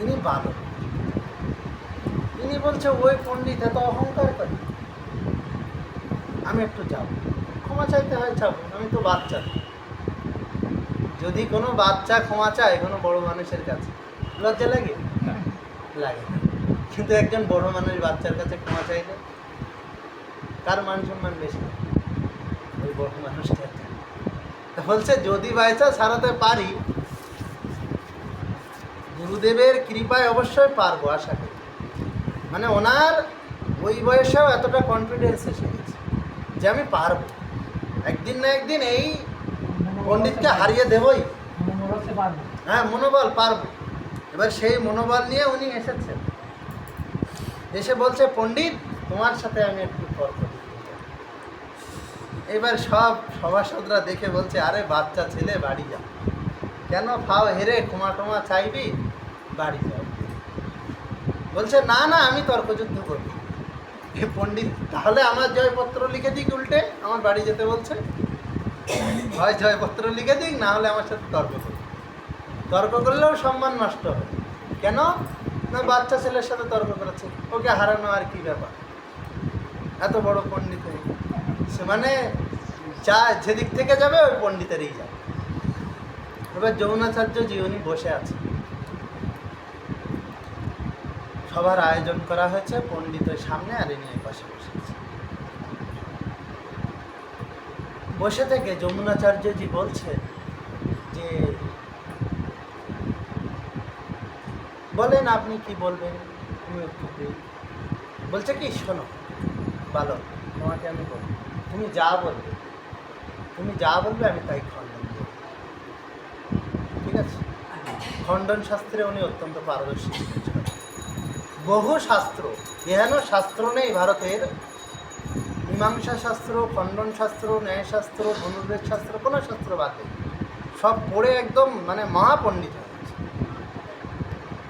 ইনি ভালো। ইনি বলছে ওই পণ্ডিত এত অহংকার করে, আমি একটু যাব, ক্ষমা চাইতে হয় যাবো, আমি তো বাচ্চা। যদি কোনো বাচ্চা ক্ষমা চায় কোনো বড় মানুষের কাছে, লজ্জা লাগে? লাগে না। কিন্তু একজন বড় মানুষ বাচ্চার কাছে ক্ষমা চাইলে কার মান সম্মান বেশি? ওই বড় মানুষটার। বলছে যদি বাইচা ছাড়াতে পারি, গুরুদেবের কৃপায় অবশ্যই পারবো, আশা করি। মানে ওনার ওই বয়সেও এতটা কনফিডেন্স এসে গেছে যে আমি পারবো, একদিন না একদিন এই পণ্ডিতকে হারিয়ে দেবই। হ্যাঁ, মনোবল, পারবো। এবার সেই মনোবল নিয়ে উনি এসেছেন, এসে বলছে পণ্ডিত তোমার সাথে আমি একটু তর্ক করতে চাই। এবার সব সভাসদরা দেখে বলছে আরে বাচ্চা ছেলে, বাড়ি যা, কেন ফাও হেরে ক্ষমা টমা চাইবি, বাড়ি যাও। বলছে না না, আমি তর্কযুদ্ধ করবো। পণ্ডিত তাহলে আমার জয়পত্র লিখে দিক, উল্টে আমার বাড়ি যেতে বলছে, হয় জয়পত্র লিখে দিক, না হলে আমার সাথে তর্ক করবে। তর্ক করলেও সম্মান নষ্ট হবে। কেন না, বাচ্চা ছেলের সাথে তর্ক করেছে, ওকে হারানো আর কি ব্যাপার, এত বড় পণ্ডিত হয়ে সে, মানে যা যেদিক থেকে যাবে ওই পণ্ডিতেরই যাবে। এবার যমুনাচার্যজি উনি বসে আছেন, সবার আয়োজন করা হয়েছে, পণ্ডিতের সামনে আর ইনি পাশে বসে আছে। বসে থেকে যমুনাচার্যজি বলছে যে বলেন আপনি কি বলবেন, তুমি উত্তর দিই। বলছে কি, শোনো বালক, তোমাকে আমি বলবো, তুমি যা বলবে, তুমি যা বলবে আমি তাই খণ্ডন করব, ঠিক আছে? খণ্ডন শাস্ত্রে উনি অত্যন্ত পারদর্শী ছিলেন। বহু শাস্ত্র, এহেন শাস্ত্র নেই ভারতের, মীমাংসা শাস্ত্র, খণ্ডন শাস্ত্র, ন্যায়শাস্ত্র, ধনুর্বেদ শাস্ত্র, কোনো শাস্ত্র বাদ নেই, সব পড়ে একদম মানে মহাপণ্ডিত হয়ে গেছে।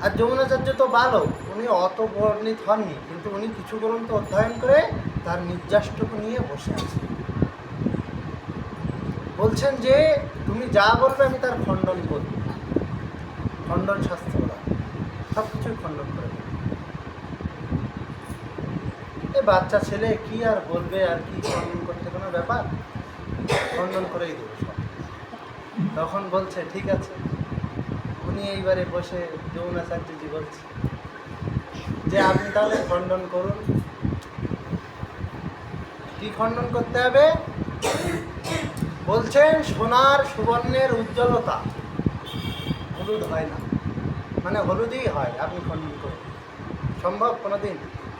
আর যমুনাচার্য তো বালক, উনি অত পণ্ডিত হননি, কিন্তু উনি কিছু গ্রন্থ অধ্যয়ন করে তার নির্যাসটুকু নিয়ে বসে আছে। বলছেন যে তুমি যা বলবে আমি তার খণ্ডন করব, খণ্ডন শাস্ত্র সব কিছুই খণ্ডন করে দেব। এ বাচ্চা ছেলে কি আর বলবে, আর কি খণ্ডন করতে কোনো ব্যাপার, খণ্ডন করেই দেবো সব। তখন বলছে ঠিক আছে। উনি এইবারে বসে যমুনাচার্যজি বলছে যে আপনি তাহলে খণ্ডন করুন। কি খণ্ডন করতে হবে? বলছেন সোনার সুবর্ণের উজ্জ্বলতা হলুদ হয় না, মানে হলুদই হয়, আপনি খণ্ডন করুন। সম্ভব কোনোদিন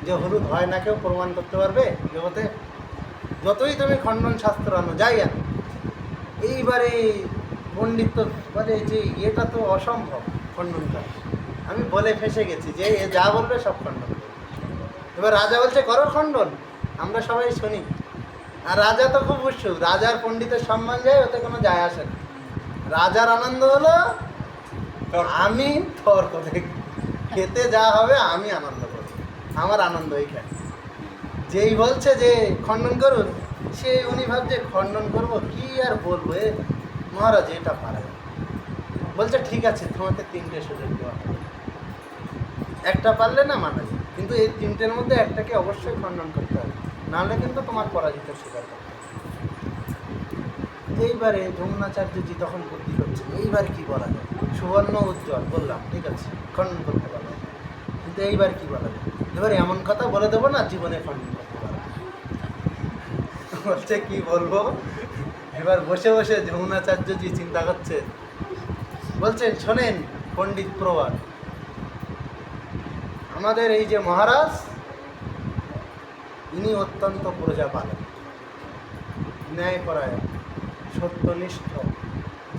যে হলুদ হয় না কেউ প্রমাণ করতে পারবে জগতে? যতই তুমি খণ্ডন শাস্ত্র আনো, যাই আনো, এইবারে পণ্ডিত বলে যে এটা তো অসম্ভব খণ্ডন করা, আমি বলে ফেসে গেছি যে এ যা বলবে সব খণ্ডন করবে। এবার রাজা বলছে করো খণ্ডন, আমরা সবাই শুনি। আর রাজা তো খুব উৎসুক, রাজার পণ্ডিতের সম্মান যায়, ওতে কোনো যায় আসে না। রাজার আনন্দ হলো আমি তর্ক দেখি, খেতে যা হবে আমি আনন্দ করব, আমার আনন্দ এইখানে। যেই বলছে যে খণ্ডন করুন, সে উনি ভাবছে খণ্ডন করব কি আর বলবো, এ মহারাজ এটা পারে। বলছে ঠিক আছে, তোমাকে 3টে সুযোগ দেওয়া হবে, একটা পারলে না মানা যায়, কিন্তু এই 3টের মধ্যে একটাকে অবশ্যই খণ্ডন করতে হবে, নাহলে কিন্তু তোমার পরাজিত স্বীকার করতে হবে। এইবারে যমুনাচার্যজি তখন বুদ্ধি করছে, এইবার কি বলা যায়? সুবর্ণ উজ্জ্বল বললাম, ঠিক আছে খণ্ডন করতে পারবো, কিন্তু এইবার কি বলা যায়? এবার এমন কথা বলে দেবো না জীবনে খণ্ডন করতে পারবো। বলছে কি বলবো? এবার বসে বসে যমুনাচার্যজি চিন্তা করছে, বলছেন শোনেন পণ্ডিত প্রবাদ, আমাদের এই যে মহারাজ, ইনি অত্যন্ত প্রজাপালক, ন্যায়পরায়ণ, সত্যনিষ্ঠ,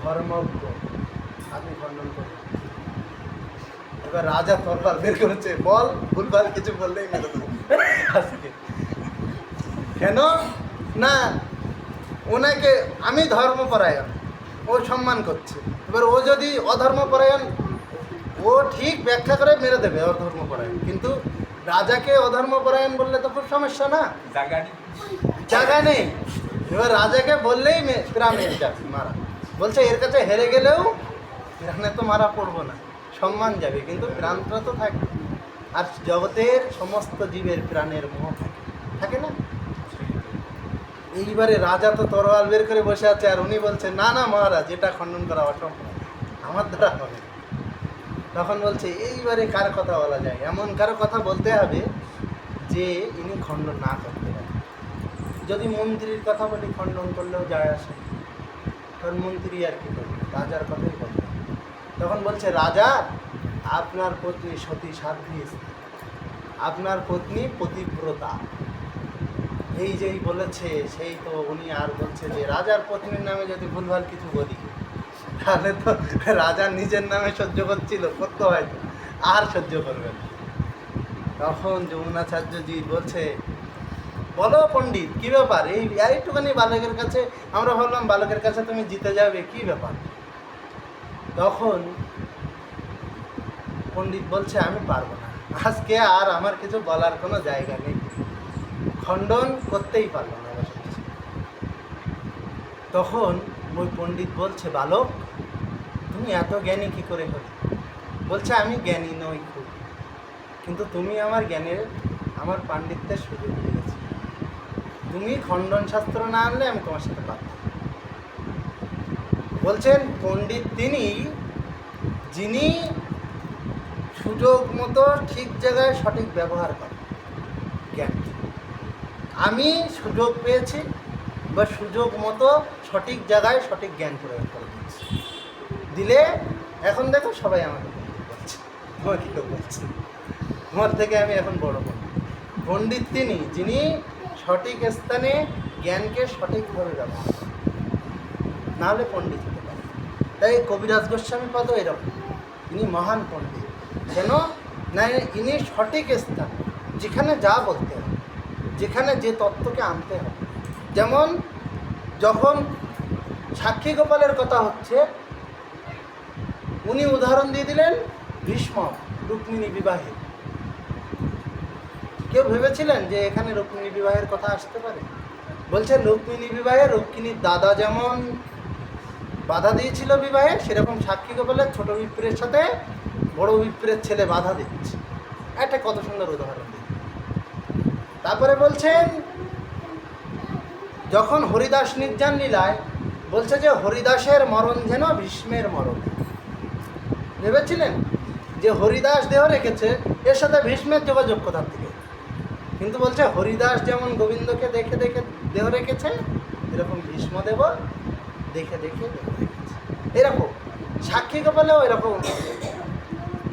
ধর্মজ্ঞ, আপনি খণ্ডন করুন। এবার রাজা তরবার বের করেছে, বল, ভুলভাল কিছু বললেই মেরে দেবো আজকে। কেন না, ওনাকে আমি ধর্মপরায়ণ, ও সম্মান করছে, এবার ও যদি অধর্মপরায়ণ, ও ঠিক ব্যাখ্যা করে মেরে দেবে অধর্মপরায়ণ, কিন্তু রাজাকে অধর্মপরায়ণ বললে তো খুব সমস্যা না, জায়গা নেই। এবার রাজাকে বললেই প্রাণের যাবে মারা। বলছে এর কাছে হেরে গেলেও এখানে তো মারা পড়বো না, সম্মান যাবে, কিন্তু প্রাণটা তো থাকবে। আর জগতের সমস্ত জীবের প্রাণের মোহ থাকে, থাকে না? এইবারে রাজা তো তরোয়াল বের করে বসে আছে, আর উনি বলছে না না মহারাজ, এটা খণ্ডন করা অসম্ভব, আমার দ্বারা হবে না। তখন বলছে এইবারে কার কথা বলা যায়, এমন কারো কথা বলতে হবে যে ইনি খণ্ডন না করতে পারেন। যদি মন্ত্রীর কথা বলি, খণ্ডন করলেও যায় আসে, কারণ মন্ত্রী আর কি করবে, রাজার কথাই বলবে। তখন বলছে রাজা, আপনার পত্নী সতী সাধ্বী, আপনার পত্নী পতিব্রতা, এই যেই বলেছে সেই তো উনি আর বলছে যে রাজার পত্নীর নামে যদি ভুলভাল কিছু বলি, তাহলে তো রাজা নিজের নামে সহ্য করছিল, করতে হয়তো আর সহ্য করবেন। তখন যমুনাচার্যজি বলছে, বলো পণ্ডিত কী ব্যাপার, এই একটুখানি বালকের কাছে, আমরা ভাবলাম বালকের কাছে তুমি জিতে যাবে, কী ব্যাপার? তখন পণ্ডিত বলছে আমি পারবো না, আজকে আর আমার কিছু বলার কোনো জায়গা নেই, খণ্ডন করতেই পারবো না। তখন ওই পণ্ডিত বলছে, বালক তুমি এত জ্ঞানী কী করে হলে? বলছে আমি জ্ঞানী নই খুব, কিন্তু তুমি আমার জ্ঞানের, আমার পাণ্ডিত্যের সুযোগ দিয়েছি। তুমি খণ্ডন শাস্ত্র না আনলে আমি তোমার সাথে পারতাম। বলছেন পণ্ডিত তিনি, যিনি সুযোগ মতো ঠিক জায়গায় সঠিক ব্যবহার করেন জ্ঞান। আমি সুযোগ পেয়েছি বা সুযোগ মতো সঠিক জায়গায় সঠিক জ্ঞান প্রয়োগ করে দিচ্ছি, দিলে এখন দেখো সবাই আমাকে পণ্ডিত বলছে, তোমাকে কেউ বলছে, তোমার থেকে আমি এখন বড় পণ্ডিত। পণ্ডিত তিনি, যিনি সঠিক স্থানে জ্ঞানকে সঠিকভাবে ব্যবহার করেন, নাহলে পণ্ডিত হতে পারে। তাই কবিরাজ গোস্বামী পদ এরকম, ইনি মহান পণ্ডিত। কেন না, ইনি সঠিক স্থান, যেখানে যা বলতে হবে, যেখানে যে তত্ত্বকে আনতে হবে। যেমন যখন সাক্ষী গোপালের কথা হচ্ছে, উনি উদাহরণ দিয়ে দিলেন ভীষ্ম রুক্মিণী বিবাহে। কেউ ভেবেছিলেন যে এখানে রুক্মিণী বিবাহের কথা আসতে পারে? বলছে রুক্মিণী বিবাহে রুক্মিণীর দাদা যেমন বাধা দিয়েছিল বিবাহে, সেরকম সাক্ষী গোপালের ছোট বিপ্রের সাথে বড় বিপ্রের ছেলে বাধা দিচ্ছে। একটা কত সুন্দর উদাহরণ দিই। তারপরে বলছেন যখন হরিদাস নির্যান লীলায় বলছে যে হরিদাসের মরণ যেন ভীষ্মের মরণ। ভেবেছিলেন যে হরিদাস দেহ রেখেছে, এর সাথে ভীষ্মের যোগাযোগ কোথার থেকে? কিন্তু বলছে হরিদাস যেমন গোবিন্দকে দেখে দেখে দেহ রেখেছে, এরকম ভীষ্মদেব দেখে দেখে দেহ রেখেছে। এরকম সাক্ষী গোপালেও এরকম,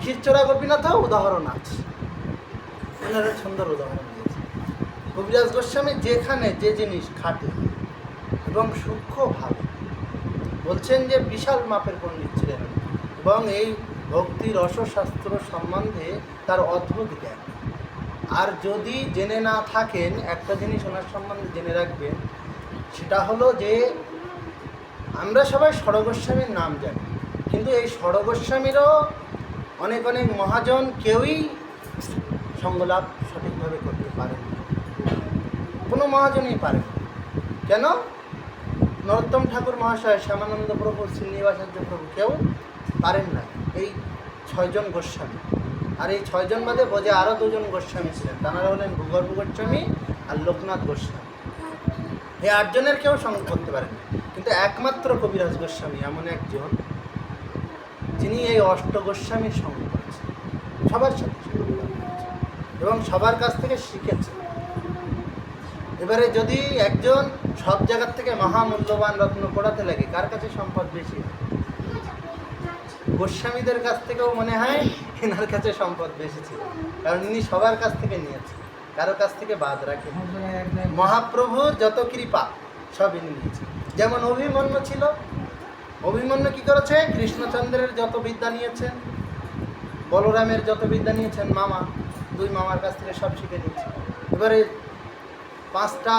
ক্ষীরচোরা গোপীনাথও উদাহরণ আছে, ওনারা সুন্দর উদাহরণ দিয়েছে। কবিরাজ গোস্বামী যেখানে যে জিনিস খাটে এবং সূক্ষ্মভাবে, বলছেন যে বিশাল মাপের পণ্ডিত ছিলেন এবং এই ভক্তি রসশাস্ত্র সম্বন্ধে তার অদ্ভুত জ্ঞান। আর যদি জেনে না থাকেন, একটা জিনিস ওনার সম্বন্ধে জেনে রাখবেন, সেটা হলো যে আমরা সবাই ষড়গোস্বামীর নাম জানি, কিন্তু এই ষড়গোস্বামীরও অনেক অনেক মহাজন কেউই সঙ্গলাভ সঠিকভাবে করতে পারেন না, কোনো মহাজনই পারেন। কেন? নরোত্তম ঠাকুর মহাশয়, শ্যামানন্দ প্রভু, শ্রীনিবাসাচার্য প্রভু কেউ পারেন না, এই 6 জন গোস্বামী। আর এই 6 জন বাদে বোঝে আরও 2 জন গোস্বামী ছিলেন, তাঁরা হলেন ভূগর্ভ গোস্বামী আর লোকনাথ গোস্বামী। এই 8 জনের কেউ সঙ্গ করতে পারেন না, কিন্তু একমাত্র কবিরাজ গোস্বামী এমন একজন যিনি এই 8 গোস্বামীর সঙ্গ করেছেন, সবার সাথে এবং সবার কাছ থেকে শিখেছেন। এবারে যদি একজন সব জায়গার থেকে মহামূল্যবান রত্ন পড়াতে লাগে, কার কাছে সম্পদ বেশি? গোস্বামীদের কাছ থেকেও মনে হয় এনার কাছে সম্পদ বেশি ছিল, কারণ ইনি সবার কাছ থেকে নিয়েছেন, কারো কাছ থেকে বাদ রাখে। মহাপ্রভুর যত কৃপা সব ইনি নিয়েছেন। যেমন অভিমন্যু ছিল, অভিমন্যু কী করেছে? কৃষ্ণচন্দ্রের যত বিদ্যা নিয়েছেন, বলরামের যত বিদ্যা নিয়েছেন, মামা 2 মামার কাছ থেকে সব শিখে নিয়েছেন। এবারে 5টা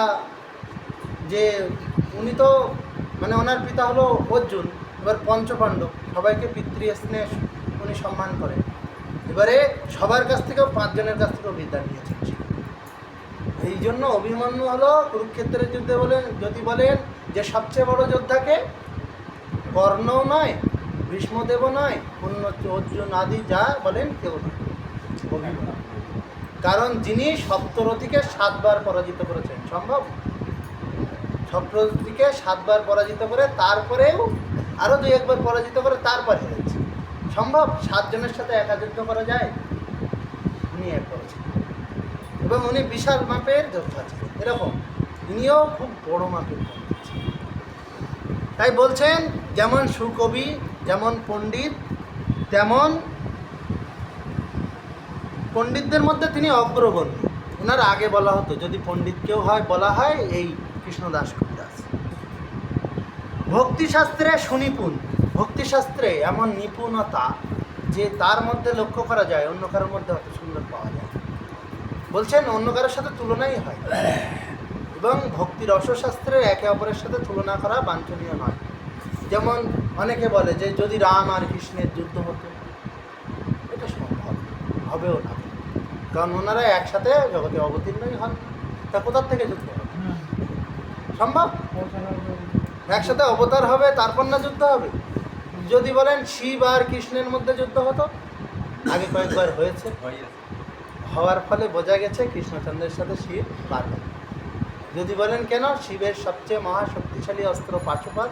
যে উনি তো মানে ওনার পিতা হলো অর্জুন, এবার পঞ্চপাণ্ডব সবাইকে পিতৃস্নেহ উনি সম্মান করেন। এবারে সবার কাছ থেকেও 5 জনের কাছ থেকেও বিদ্যা নিয়েছেন। এই জন্য অভিমন্যু হলো কুরুক্ষেত্রের যুদ্ধে বলেন, যদি বলেন যে সবচেয়ে বড় যোদ্ধাকে, কর্ণও নয়, ভীষ্মদেবও নয়, অন্য অর্জুন আদি যা বলেন কেউ নয়। কারণ যিনি সপ্তরথীকে 7 বার পরাজিত করেছেন, সম্ভব? সপ্তরথীকে 7 বার পরাজিত করে তারপরেও আরও 2-1 বার পরাজিত করে তারপর হেরেছে, সম্ভব? 7 জনের সাথে একা যুদ্ধ করা যায়? উনি এক করেছেন, এবং উনি বিশাল মাপের যোদ্ধা ছিলেন। এরকম ইনিও খুব বড় মাপের পণ্ডিত ছিলেন। তাই বলছেন যেমন সুকবি, যেমন পণ্ডিত, তেমন পণ্ডিতদের মধ্যে তিনি অগ্রগণ্য। ওনার আগে বলা হতো, যদি পণ্ডিত কেউ হয় বলা হয় এই কৃষ্ণদাস কবিরাজ। ভক্তিশাস্ত্রে সুনিপুণ, ভক্তিশাস্ত্রে এমন নিপুণতা যে তার মধ্যে লক্ষ্য করা যায়, অন্য কারোর মধ্যে অত সুন্দর পাওয়া যায়। বলছেন অন্য কারোর সাথে তুলনাই হয়, এবং ভক্তি রসশাস্ত্রের একে অপরের সাথে তুলনা করা বাঞ্ছনীয় নয়। যেমন অনেকে বলে যে যদি রাম আর কৃষ্ণের যুদ্ধ হতো, এটা সম্ভব হবেও না, কারণ ওনারা একসাথে জগতে অবতীর্ণই হন। তা কোথার থেকে যুদ্ধ হবে? সম্ভব? একসাথে অবতার হবে, তারপর না যুদ্ধ হবে? যদি বলেন শিব আর কৃষ্ণের মধ্যে যুদ্ধ হতো, আগে কয়েকবার হয়েছে, হওয়ার ফলে বোঝা গেছে কৃষ্ণচন্দ্রের সাথে শিব পারবে। যদি বলেন কেন, শিবের সবচেয়ে মহাশক্তিশালী অস্ত্র পাশুপাত,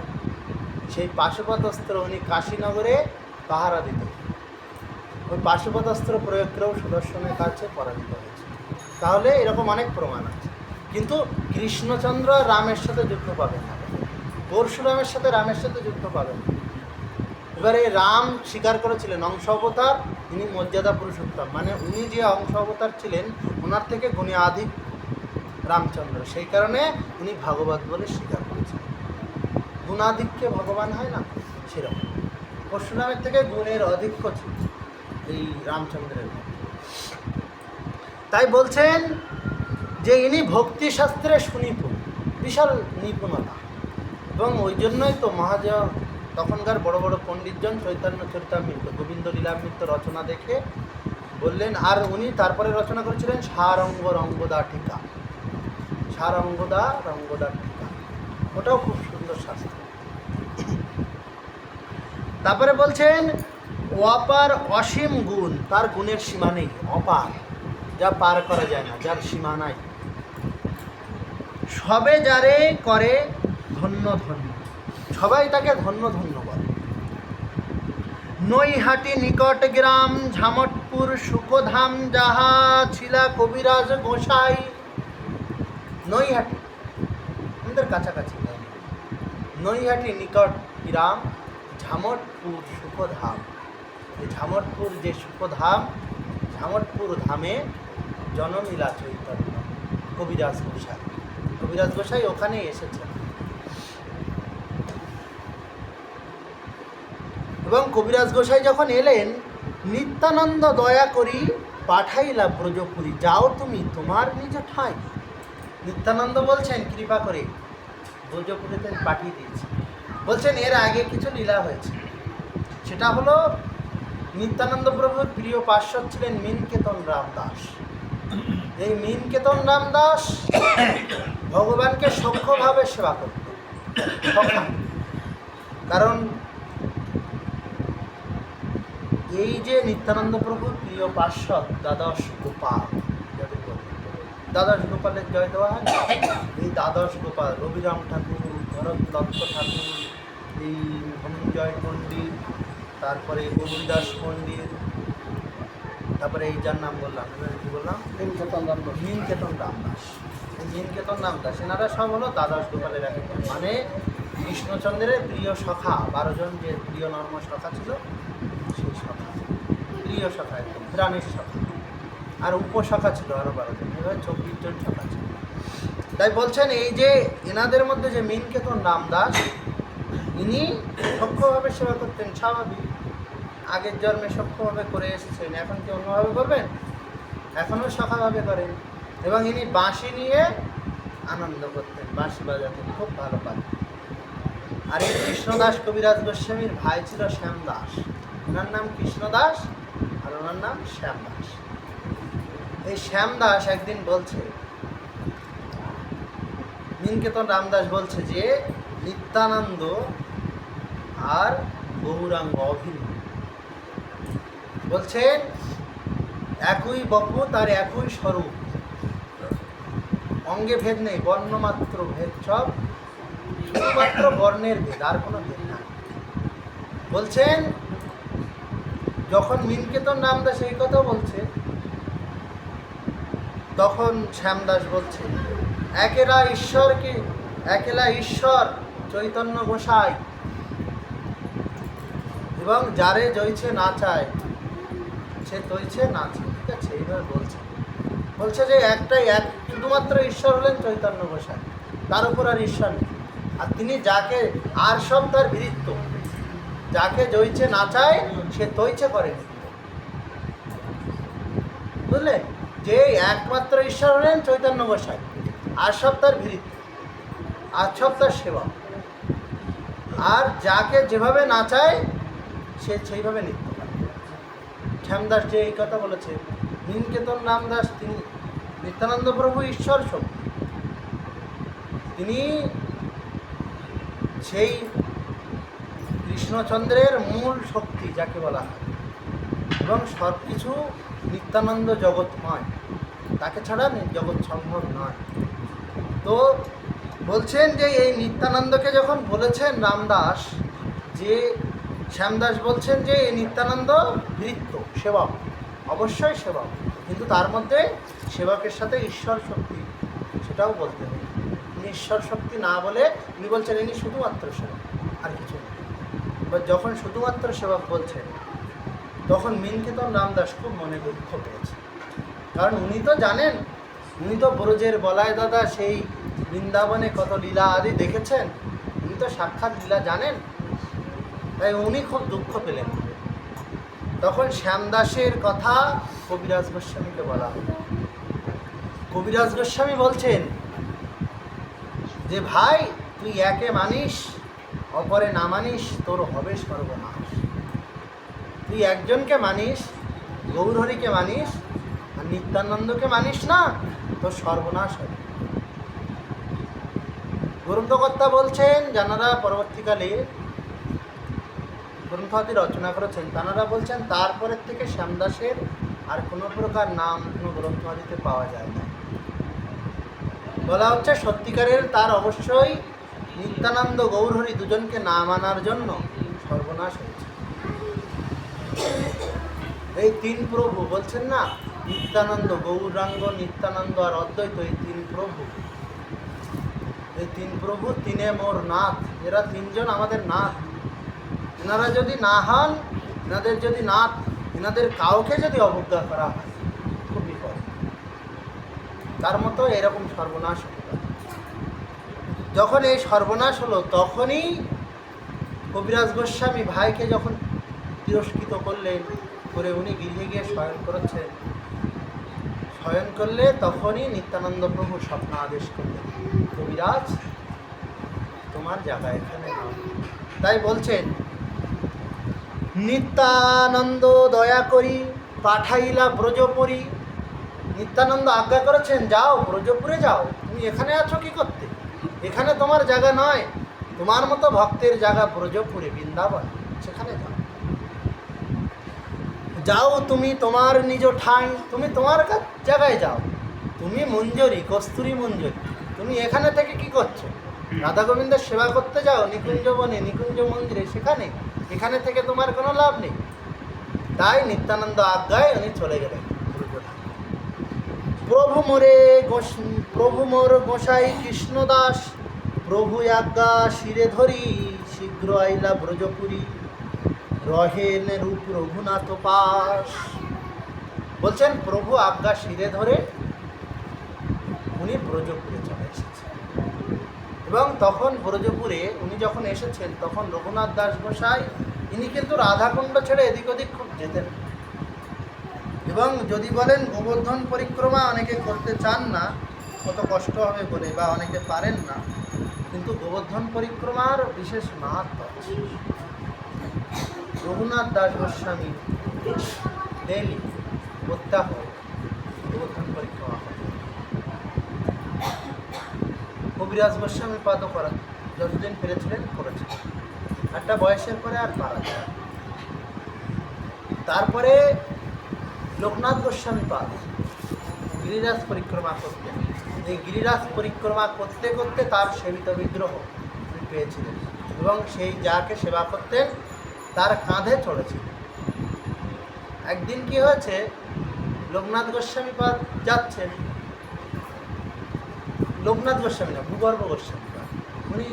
সেই পাশুপাত অস্ত্র উনি কাশীনগরে পাহারা দিত, ওই পাশুপাত অস্ত্র প্রয়োগ করেও সুদর্শনের কাছে পরাজিত হয়েছে। তাহলে এরকম অনেক প্রমাণ আছে। কিন্তু কৃষ্ণচন্দ্র রামের সাথে যুদ্ধ পাবেন না, পরশুরামের সাথে রামের সাথে যুদ্ধ পাবেন না। এবারে রাম স্বীকার করেছিলেন অংশ অবতার, তিনি মর্যাদা পুরুষোত্তম, মানে উনি যে অংশ অবতার ছিলেন ওনার থেকে গুণে আধিক রামচন্দ্র, সেই কারণে উনি ভাগবত বলে স্বীকার করেছেন। গুণাধিক্যে ভগবান হয় না, সেরকম পরশুরামের থেকে গুণের অধিক্য ছিল এই রামচন্দ্রের মধ্যে। তাই বলছেন যে ইনি ভক্তিশাস্ত্রে সুনিপুণ, বিশাল নিপুণতা, এবং ওই জন্যই তো মহাজন তখনকার বড় বড় পণ্ডিতজন চৈতন্য চরিতামৃত, গোবিন্দ লীলামৃত রচনা দেখে বললেন, আর উনি তারপরে রচনা করেছিলেন সারঙ্গ রঙ্গদা টিকা, সারঙ্গদা রঙ্গদা টিকা, ওটাও খুব সুন্দর শাস্ত্র। তারপরে বলছেন অপার অসীম গুণ, তার গুণের সীমা নেই, অপার, যা পার করা যায় না, যার সীমা নাই। সবে যারে করে ধন্য ধন্য, সবাই তাকে ধন্য ধন্য বলে। নৈহাটি নিকট গ্রাম ঝামটপুর সুকোধাম যাহা ছিলা কবিরাজ গোসাই। নৈহাটি আমাদের কাছাকাছি, নৈহাটি নিকট গ্রাম ঝামটপুর সুকোধাম। এই ঝামটপুর যে সুকোধাম, ঝামটপুর ধামে জনমিলা চৈতন্য কবিরাজ গোসাই। কবিরাজ গোসাই ওখানে এসেছেন, এবং কবিরাজ গোসাই যখন এলেন, নিত্যানন্দ দয়া করি পাঠাইলা ব্রজপুরী, যাও তুমি তোমার নিজ ঠাঁই। নিত্যানন্দ বলছেন কৃপা করে ব্রজপুরীতে পাঠিয়ে দিয়েছি। বলছেন এর আগে কিছু লীলা হয়েছে, সেটা হলো নিত্যানন্দ প্রভুর প্রিয় পার্শ্বদ ছিলেন মীনকেতন রামদাস। এই মীনকেতন রামদাস ভগবানকে সূক্ষ্মভাবে সেবা করত, কারণ এই যে নিত্যানন্দ প্রভুর প্রিয় পার্শ্বদ দ্বাদশ গোপাল, দ্বাদশ গোপালের জয় দেওয়া হয়, এই দ্বাদশ গোপাল রবিরাম ঠাকুর, ভরত দত্ত ঠাকুর, এই ধনঞ্জয় পণ্ডিত, তারপরে গৌরীদাস পণ্ডিত, তারপরে এই যার নাম বললাম, কী বললাম, মীনকেতন রামদাস। মীনকেতন রামদাস, এই মীনকেতন রামদাস, এনারা সব হলো দ্বাদশ গোপালের এক, মানে কৃষ্ণচন্দ্রের প্রিয় সখা, 12 জন যে প্রিয় নর্ম সখা ছিল, সেই সখা, প্রিয় সখা, একদম প্রাণের সখা। আর উপসখা ছিল আরও 12 জন, এবার 24 জন সখা ছিল। তাই বলছেন এই যে এনাদের মধ্যে যে মীনকেতন রামদাস, ইনি সক্ষভাবে সেবা করতেন, স্বাভাবিক, আগের জন্মে সক্ষভাবে করে এসেছেন, এখন কি অন্যভাবে করবেন? এখনও সখাভাবে করেন। এবং ইনি বাঁশি নিয়ে আনন্দ করতেন, বাঁশি বাজাতেন, খুব ভালো পারেন। আর এই কৃষ্ণদাস কবিরাজ গোস্বামীর ভাই ছিল শ্যামদাস, ওনার নাম কৃষ্ণদাস আর ওনার নাম শ্যামদাস। এই শ্যামদাস একদিন বলছে, মীনকেতন রামদাস বলছে যে নিত্যানন্দ আর গৌরাঙ্গ অভিন্ন। বলছেন একই বপু, তার একই স্বরূপ, অঙ্গে ভেদ নেই, বর্ণমাত্র ভেদ, সব শুধুমাত্র বর্ণের ভেদ, আর কোনো ভেদ নাই। বলছেন যখন মিনকেতন রামদাস এই কথা বলছে, তখন শ্যামদাস বলছে একেলা ঈশ্বর চৈতন্য গোসাই, এবং যারে জয়ছে না চায় সে তৈছে নাচে। ঠিক আছে, এইভাবে বলছে যে শুধুমাত্র ঈশ্বর হলেন চৈতন্য গোসাই, তার উপর আর ঈশ্বর নেই। আর তিনি যাকে, আর সব তার বিরিত্ব, যাকে জয়ছে না চায় সে তৈছে করে, বুঝলেন? যে একমাত্র ঈশ্বর হলেন চৈতন্য গোসাই, আর সব তার বিরিত্ব, আর সব তার সেবা, আর যাকে যেভাবে না চায় সে সেইভাবে নিত্য করে। শ্যামদাস যে এই কথা বলেছে, মিনকেতন রামদাস তিনি নিত্যানন্দ প্রভু ঈশ্বর শক্তি, তিনি সেই কৃষ্ণচন্দ্রের মূল শক্তি যাকে বলা হয়, এবং সব কিছু নিত্যানন্দ জগৎময়, তাকে ছাড়া জগৎ সম্ভব নয়। তো বলছেন যে এই নিত্যানন্দকে যখন বলেছেন রামদাস, যে শ্যামদাস বলছেন যে এই নিত্যানন্দ বৃত্ত সেবক, অবশ্যই সেবক, কিন্তু তার মধ্যে সেবকের সাথে ঈশ্বর শক্তি, সেটাও বলতে হবে। তিনি ঈশ্বর শক্তি না বলে উনি বলছেন ইনি শুধুমাত্র সেবক, আর কিছু নেই। এবার যখন শুধুমাত্র সেবক বলছেন, তখন মিনকেতন রামদাস খুব মনে দুঃখ পেয়েছে। কারণ উনি তো জানেন, উনি তো ব্রজের বলায় দাদা সেই বৃন্দাবনে কত লীলা আদি দেখেছেন, উনি তো সাক্ষাৎ লীলা জানেন, তাই উনি খুব দুঃখ পেলেন। তখন শ্যামদাসের কথা কবিরাজ গোস্বামীকে বলা হল। কবিরাজ গোস্বামী বলছেন যে ভাই, তুই একে মানিস, অপরে না মানিস, তোর হবে সর্বনাশ। তুই একজনকে মানিস, গৌরহরিকে মানিস, আর নিত্যানন্দকে মানিস না, তোর সর্বনাশ হবে। গ্রন্থকর্তা বলছেন, যারা পরবর্তীকালে গ্রন্থাদি রচনা করেছেন, তাঁরা বলছেন তারপরের থেকে শ্যামদাসের আর কোনো প্রকার নাম কোনো গ্রন্থাদিতে পাওয়া যায় না। বলা হচ্ছে সত্যিকারের তার অবশ্যই নিত্যানন্দ গৌরহরি দুজনকে না মানার জন্য সর্বনাশ হয়েছে। এই তিন প্রভু বলছেন না, নিত্যানন্দ, গৌরাঙ্গ, নিত্যানন্দ আর অদ্বৈত, এই তিন প্রভু তিনে মোর নাথ, এরা তিনজন আমাদের নাথ। এনারা যদি না হন, এনাদের যদি নাথ, এনাদের কাউকে যদি অবজ্ঞা করা হয়, খুব বিপদ। তার মতো এরকম সর্বনাশ হতে পারে। যখন এই সর্বনাশ হলো, তখনই কবিরাজ গোস্বামী ভাইকে যখন তিরস্কৃত করলেন, করে উনি গৃহে গিয়ে শয়ন করেছেন, শয়ন করলে তখনই নিত্যানন্দ প্রভু স্বপ্ন আদেশ করলেন, কবিরাজ তোমার জায়গা এখানে নাও। তাই বলছেন, নিত্যানন্দ দয়া করি পাঠাইলা ব্রজপুরী। নিত্যানন্দ আজ্ঞা করেছেন, যাও ব্রজপুরে যাও, তুমি এখানে আছো কি করতে? এখানে তোমার জায়গা নয়, তোমার মতো ভক্তের জায়গা ব্রজপুরে, বৃন্দাবন, সেখানে যাও। যাও তুমি তোমার নিজ ঠাঁই, তুমি তোমার জায়গায় যাও। তুমি মঞ্জরি, কস্তুরী মঞ্জরি, তুমি এখানে থেকে কি করছো? রাধা গোবিন্দের সেবা করতে যাও নিকুঞ্জ বনে, নিকুঞ্জ মন্দিরে, সেখানে, এখানে থেকে তোমার কোনো লাভ নেই। তাই নিত্যানন্দ আজ্ঞায় উনি চলে গেলেন। প্রভু মোর গোসাই কৃষ্ণদাস, প্রভু আজ্ঞা শিরে ধরি, শীঘ্র আইলা ব্রজপুরী, রহেন রূপ রঘুনাথ পাশ। বলছেন প্রভু আজ্ঞা শিরে ধরে উনি ব্রজপুরে চলে এসেছেন। এবং তখন ব্রজপুরে উনি যখন এসেছেন, তখন রঘুনাথ দাস গোসাই, ইনি কিন্তু রাধাকুণ্ড ছেড়ে এদিক ওদিক খুব যেতেন। এবং যদি বলেন গোবর্ধন পরিক্রমা অনেকে করতে চান না, কত কষ্ট হবে বলে, বা অনেকে পারেন না, কিন্তু গোবর্ধন পরিক্রমার বিশেষ মাহাত্ম্য আছে। রঘুনাথ দাস গোস্বামী ডেলি প্রত্যাহ গোবর্ধন পরিক্রমা করে। কবিরাজ গোস্বামী পাদও করা যতদিন পেরেছিলেন করেছিলেন। একটা বয়সের পরে আর পারা যায় না। তারপরে লোকনাথ গোস্বামী পাদ গিরিরাজ পরিক্রমা করতেন। এই গিরিরাজ পরিক্রমা করতে করতে তার সেবিত বিগ্রহ তিনি পেয়েছিলেন এবং সেই যাকে সেবা করতেন তার কাঁধে চড়েছিলেন। একদিন কি হয়েছে, লোকনাথ গোস্বামী পাদ যাচ্ছেন, লোকনাথ গোস্বামী না, ভূগর্ভ গোস্বামী পাদ, উনি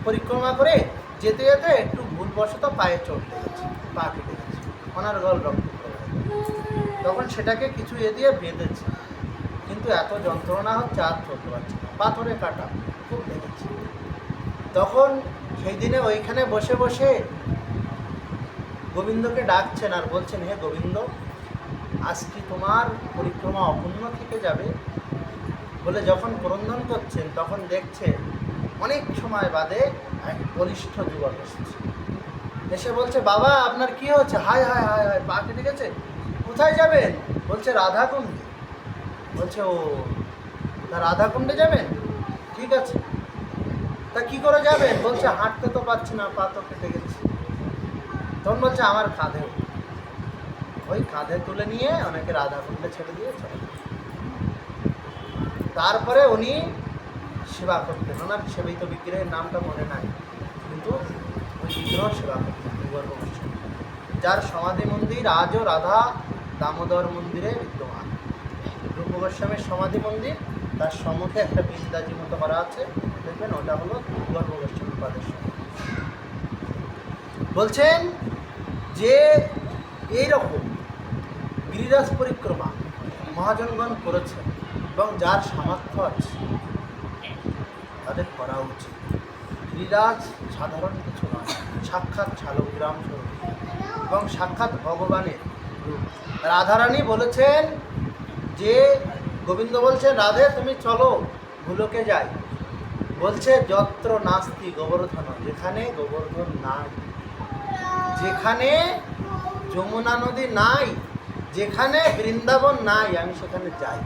পরিক্রমা করে যেতে যেতে একটু ভুলবশত পায়ে চোট লেগেছে, পা কেটে গেছে, ওনার গল রক্ত পড়ে গেছে। তখন সেটাকে কিছু দিয়ে বেঁধেছে, কিন্তু এত যন্ত্রণা হচ্ছে আর চলতে পারছে না, পাথরে কাটা খুব লেগেছে। তখন সেই দিনে ওইখানে বসে বসে গোবিন্দকে ডাকছেন আর বলছেন, হে গোবিন্দ, আজ কি তোমার পরিক্রমা অপূর্ণ থেকে যাবে? বলে যখন ক্রন্দন করছেন তখন দেখছে অনেক সময় বাদে এক বলিষ্ঠ যুবক এসেছে, এসে বলছে, বাবা আপনার কি হচ্ছে? হায় হায় হায় হায়, পা কেটে গেছে, কোথায় যাবেন? বলছে রাধাকুণ্ডে। বলছে ও, তা রাধাকুণ্ডে যাবেন? ঠিক আছে, তা কি করে যাবেন? বলছে হাঁটতে তো পারছি না, পা তো কেটে গেছে। তখন বলছে আমার কাঁধে, ওই কাঁধে তুলে নিয়ে অনেকে রাধাকুণ্ডে ছেড়ে দিয়ে চলে। তারপরে উনি সেবা করতেন, ওনার সেবিত বিগ্রহের নামটা মনে নাই, কিন্তু ওই বিগ্রহ সেবা করতেন ভূগর্ভ গোস্বামী, যার সমাধি মন্দির আজও রাধা দামোদর মন্দিরে বিদ্যমান। রূপ গোস্বামীর সমাধি মন্দির, তার সম্মুখে একটা বৃন্দাজি মতো করা আছে, দেখবেন ওটা হলো ভূগর্ভ গোস্বামী পাদের সমাধি। বলছেন যে এইরকম গিরিরাজ পরিক্রমা মহাজনগণ করেছেন এবং যার সামর্থ্য আছে তাদের করা উচিত। গিরিরাজ সাধারণ কিছু নয়, সাক্ষাৎ শালগ্রাম স্বরূপ এবং সাক্ষাৎ ভগবানের রূপ। রাধারানী বলেছেন যে, গোবিন্দ বলছেন, রাধে তুমি চলো ভুলোকে যাই। বলছে যত্র নাস্তি গোবর্ধন, যেখানে গোবর্ধন নাই, যেখানে যমুনা নদী নাই, যেখানে বৃন্দাবন নাই, আমি সেখানে যাই,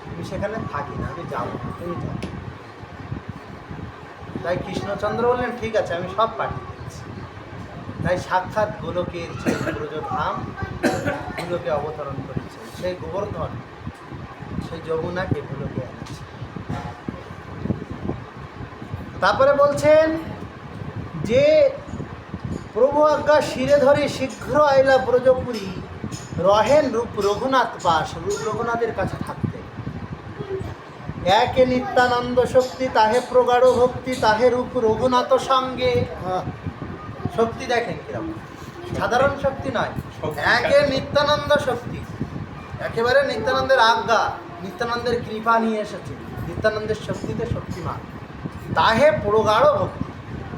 আমি সেখানে থাকি না, আমি যাবো, তুমি যাও। তাই কৃষ্ণচন্দ্র বললেন, ঠিক আছে, আমি সব পাঠিয়ে দিচ্ছি। তাই সাক্ষাৎ গোলকের সেই ব্রজধাম গোলকে অবতরণ করেছে, সেই গোবর্ধন সেই যমুনাকে গোলকে এনেছে। তারপরে বলছেন যে প্রভু আজ্ঞা শিরে ধরে শীঘ্র আইলা ব্রজপুরী, রহেন রূপ রঘুনাথ পাশ, রূপ রঘুনাথের কাছে থাকতে। একে নিত্যানন্দ শক্তি, তাহে প্রগাঢ় ভক্তি, তাহে রূপ রঘুনাথ সঙ্গে। শক্তি দেখেন কিরকম, সাধারণ শক্তি নয়, একে নিত্যানন্দ শক্তি, একেবারে নিত্যানন্দের আজ্ঞা, নিত্যানন্দের কৃপা নিয়ে এসেছে, নিত্যানন্দের শক্তিতে শক্তিমান। তাহে প্রগাঢ় ভক্তি,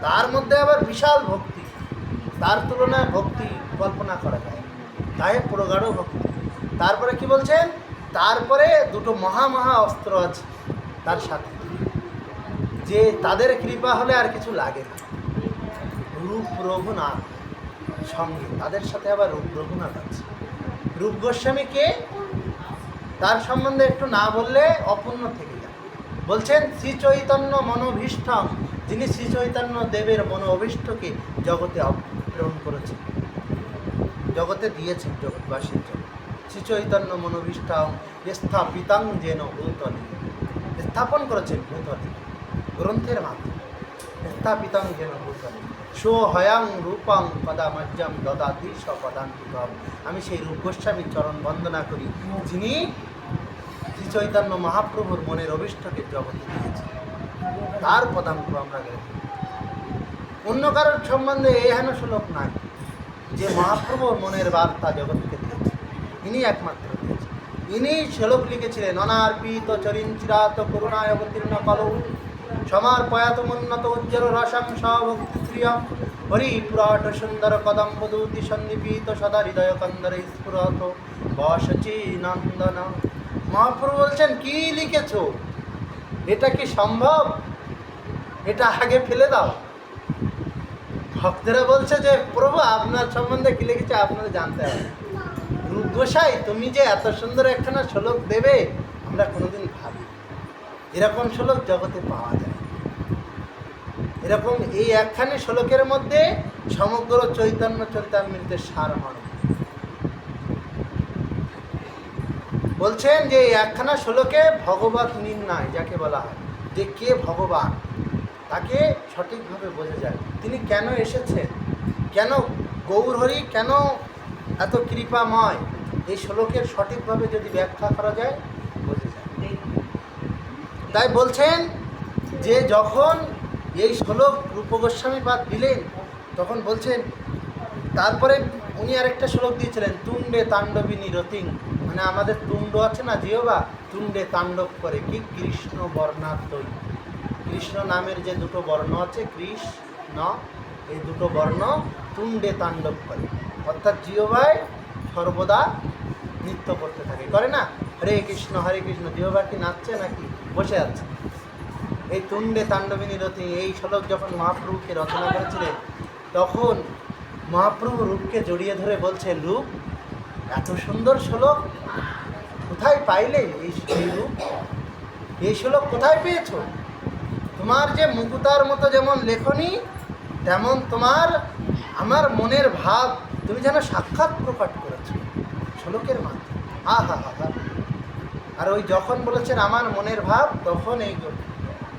তার মধ্যে আবার বিশাল ভক্তি, তার তুলনায় ভক্তি কল্পনা করা যায়। তাহে প্রগাঢ় ভক্তি। তারপরে কি বলছেন? তারপরে দুটো মহা মহা অস্ত্র আছে তার সাথে, যে তাদের কৃপা হলে আর কিছু লাগে না। রূপ রঘুনাথ সঙ্গে, তাদের সাথে আবার রূপ রঘুনাথ আছে। রূপ গোস্বামীকে তার সম্বন্ধে একটু না বললে অপূর্ণ থেকে যায়। বলছেন শ্রী চৈতন্য মনোভীষ্টম, যিনি শ্রী চৈতন্য দেবের মনো অভীষ্টকে জগতে প্রেরণ করেছেন, জগতে দিয়েছেন জগৎবাসীর জন্য। শ্রী চৈতন্য মনোভীষ্টম স্থাপিতং যেন ভূতলে, স্থাপন করেছেন ভূতলে গ্রন্থের মাধ্যমে, স্থাপিতং যেন ভূতলে। সোহয়াং রূপং পদামজ্জম দদাতি সপদান্তিকম, আমি সেই রূপ গোস্বামীর চরণ বন্দনা করি, যিনি শ্রী চৈতন্য মহাপ্রভুর মনের অভীষ্টকে জগতে দিয়েছেন, তার পদাঙ্ক আমরা গ্রহণ। অন্য কারোর সম্বন্ধে এহেন শ্লোক নাই যে মহাপ্রভুর মনের বার্তা জগৎকে দিয়েছে, ইনি একমাত্র দিয়েছেন। ইনি শ্লোক লিখেছিলেন, অনার্পিত চরিঞ্চিরাত করুণায় অবতীর্ণ কলৌ সমার্পয়াত উন্নত উজ্জ্বল রসং সভক্তি শ্রিয়ম হরি পুরাট সুন্দর কদম্বদূতি সন্নিপীত সদা হৃদয় কন্দরে স্ফুরত বসচি নন্দন। মহাপ্রভু বলছেন, কি লিখেছো? এটা কি সম্ভব? এটা আগে ফেলে দাও। ভক্তরা বলছে যে প্রভু আপনার সম্বন্ধে কি লিখেছে আপনাদের জানতে হবে। রূপ গোসাই, তুমি যে এত সুন্দর একখানা শ্লোক দেবে আমরা কোনোদিন ভাবি, এরকম শ্লোক জগতে পাওয়া যায়। এরকম এই একখানি শ্লোকের মধ্যে সমগ্র চৈতন্য চরিতামৃতের সারমর্ম। বলছেন যে এই একখানা শ্লোকে ভগবত নির্ণয় যাকে বলা হয়, যে কে ভগবান তাকে সঠিকভাবে বোঝা যায়, তিনি কেন এসেছেন, কেন গৌরহরি কেন এত কৃপাময়, এই শ্লোকের সঠিকভাবে যদি ব্যাখ্যা করা যায় বোঝা যায়। তাই বলছেন যে যখন এই শ্লোক রূপ গোস্বামীপাদ দিলেন তখন বলছেন, তারপরে উনি আরেকটা শ্লোক দিয়েছিলেন, তুণ্ডে তাণ্ডবিনী রতিং, মানে আমাদের তুণ্ড আছে না জিহ্বা, তুণ্ডে তাণ্ডব করে কি কৃষ্ণ বর্ণাত্মই, কৃষ্ণ নামের যে দুটো বর্ণ আছে কৃষ্ণ, এই দুটো বর্ণ তুণ্ডে তাণ্ডব করে, অর্থাৎ জিহ্বায় সর্বদা নৃত্য করতে থাকে, করে না, হরে কৃষ্ণ জিহ্বা কি নাচছে নাকি বসে আছে। এই তুণ্ডে তাণ্ডবিনী রতি এই শ্লোক যখন মহাপ্রভুকে রচনা করেছিলেন তখন মহাপ্রভু রূপকে জড়িয়ে ধরে বলছে, রূপ এত সুন্দর শ্লোক কোথায় পাইলে, এই রূপ এই শ্লোক কোথায় পেয়েছো, তোমার যে মুকুতার মতো যেমন লেখনী তেমন তোমার আমার মনের ভাব তুমি যেন সাক্ষাৎ প্রকাশ করেছো শ্লোকের মাধ্যমে, আহা হা হা। আর ওই যখন বলেছেন আমার মনের ভাব, তখন এই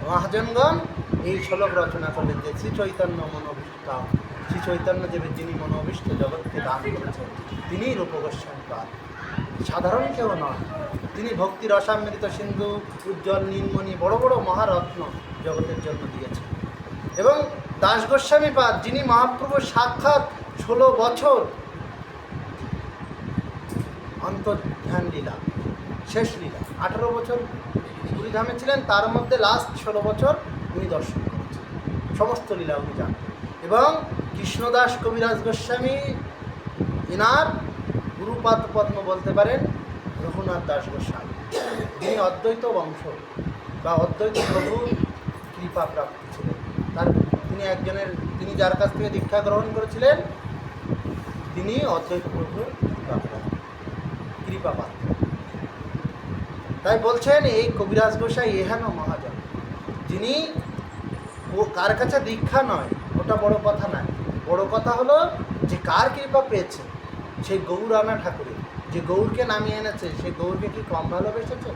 মহাজনগণ এই শ্লোক রচনা করলেন যে শ্রী চৈতন্য মনোভীষ্ট, শ্রী চৈতন্য দেবের যিনি মনোভীষ্ট জগৎকে দান করেছেন তিনি রূপ গোস্বামীপাদ, সাধারণ কেউ নয়, তিনি ভক্তি রসামৃত সিন্ধু, উজ্জ্বল নীলমণি, বড় বড় মহারত্ন জগতের জন্য দিয়েছেন। এবং দাস গোস্বামীপাদ যিনি মহাপ্রভুর সাক্ষাৎ 16 বছর অন্তর্ধান লীলা, শেষ লীলা, 18 বছর পুরীধামে ছিলেন, তার মধ্যে লাস্ট 16 বছর উনি দর্শন করেছেন, সমস্ত লীলা উনি জানতেন। এবং কৃষ্ণদাস কবিরাজ গোস্বামী এনার গুরুপাদ পদ্ম বলতে পারেন রঘুনাথ দাস গোস্বামী, যিনি অদ্বৈত বংশ বা অদ্বৈত প্রভুর কৃপা প্রাপ্ত ছিলেন। তিনি যার কাছ থেকে দীক্ষা গ্রহণ করেছিলেন তিনি অদ্বৈত প্রভুর কৃপা পাত্র। তাই বলছেন এই কবিরাজ গোসাই এহেন মহাজন, যিনি কার কাছে দীক্ষা নয় ওটা বড় কথা নয়, বড় কথা হলো যে কার কৃপা পেয়েছে, সেই গৌর আনা ঠাকুরের, যে গৌরকে নামিয়ে এনেছে সেই গৌরকে কি কম ভালোবেসেছে,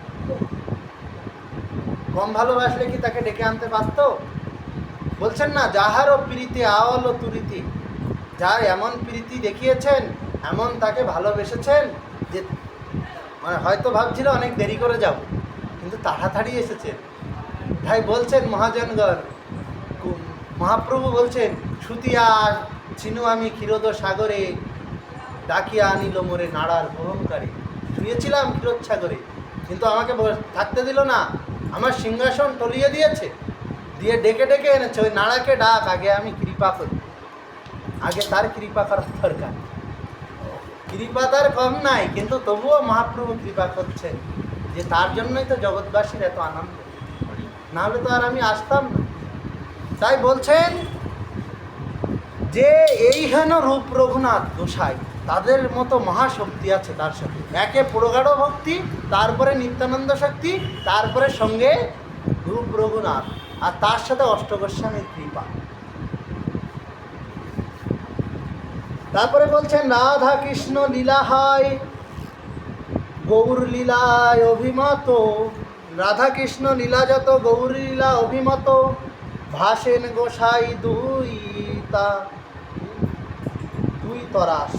কম ভালোবাসলে কি তাকে ডেকে আনতে পারত? বলছেন না, যাহারও প্রীতি আওয়ালো তুরিতি, যার এমন প্রীতি দেখিয়েছেন, এমন তাকে ভালোবেসেছেন যে মানে হয়তো ভাবছিল অনেক দেরি করে যাব, কিন্তু তাড়াতাড়ি এসেছেন। তাই বলছেন মহাজনগণ, মহাপ্রভু বলছেন, সুতিয়া চিনু আমি ক্ষীরোদ সাগরে, ডাকিয়া আনিল মোরে নাড়ার ভ্রমণকারী, শুয়েছিলাম ক্ষীরোদ সাগরে কিন্তু আমাকে থাকতে দিল না, আমার সিংহাসন টলিয়ে দিয়েছে, দিয়ে ডেকে ডেকে এনেছে, ওই নাড়াকে ডাক, আগে আমি কৃপা করি, আগে তার কৃপা করার দরকার, কৃপা তার কম নাই, কিন্তু তবুও মহাপ্রভু কৃপা করছেন, যে তার জন্যই তো জগৎবাসীর এত আনন্দ, নাহলে তো আর আমি আসতাম না। তাই বলছেন যে এই হেন রূপ রঘুনাথ গোসাই, তাদের মতো মহাশক্তি আছে তার সাথে, একে প্রগাঢ় ভক্তি, তারপরে নিত্যানন্দ শক্তি, তারপরে সঙ্গে রূপ রঘুনাথ, আর তার সাথে অষ্টগোস্বামীর কৃপা। তারপরে বলছেন রাধা কৃষ্ণ লীলা হয় গৌর লীলায় অভিমত, রাধা কৃষ্ণ লীলা যত গৌর লীলা অভিমত, ভাসেন গোসাই দুই তরাস,